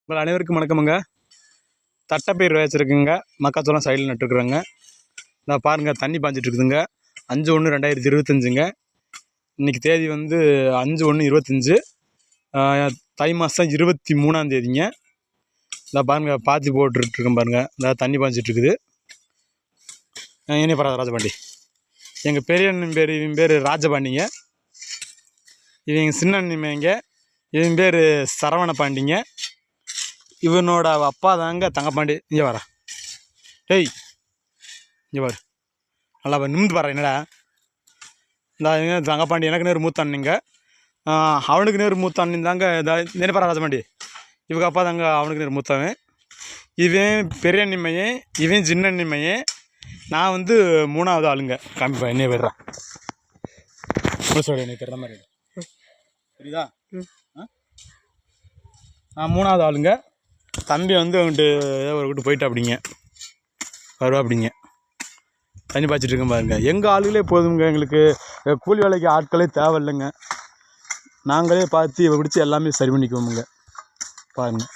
உங்கள் அனைவருக்கும் வணக்கமுங்க. தட்டைப்பயிர் வச்சுருக்குங்க, மக்காச்சோளம் சைடில் நட்டுருக்குறோங்க. நான் பாருங்கள் தண்ணி பாஞ்சிட்டு இருக்குதுங்க. 5/1/2025ங்க. இன்றைக்கி தேதி வந்து 5/1/25, தை மாதம் 23ஆம் தேதிங்க. இந்த பாருங்கள் பாத்தி போட்டுருக்கேன் பாருங்கள். இந்த தண்ணி பாஞ்சிட்ருக்குது. இனி பரவாயில்ல ராஜபாண்டி. எங்கள் பெரிய அண்ணன் பேர், இவன் பேர் ராஜபாண்டிங்க. இவங்க சின்ன அண்ணிமைங்க. இவன் பேர் சரவண பாண்டிங்க. இவனோட அப்பா தாங்க தங்கப்பாண்டி. இங்கே வர டேய், இங்கே பாரு, நல்லா நிமிந்து பாரு. என்னடா இந்த தங்கப்பாண்டி எனக்கு நேரு மூத்த அண்ணிங்க, அவனுக்கு நேரு மூத்த அண்ணன் தாங்க. நினைப்பாரா ராஜபாண்டி, இவங்க அப்பா தாங்க அவனுக்கு நேரு மூத்தவன். இவன் பெரிய அண்ணிமையன், இவன் சின்ன அண்ணிமையன். நான் வந்து 3ஆவது ஆளுங்க. காமிப்பா என்ன போய்ட்றான் சொல்லி எனக்கு தெரிற மாதிரி புரியுதா? நான் 3ஆவது ஆளுங்க. தம்பி வந்து அவன்ட்டு ஏதோ ஒரு விட்டு போயிட்டா அப்படிங்க, வருவா அப்படிங்க. தண்ணி பாய்ச்சிட்ருக்கேன் பாருங்க. எங்கள் ஆளுகளே போதுங்க, எங்களுக்கு கூலி வேலைக்கு ஆட்களே தேவையில்லைங்க. நாங்களே பார்த்து இவ பிடிச்சி எல்லாமே சரி பண்ணிக்குவோமுங்க. பாருங்கள்.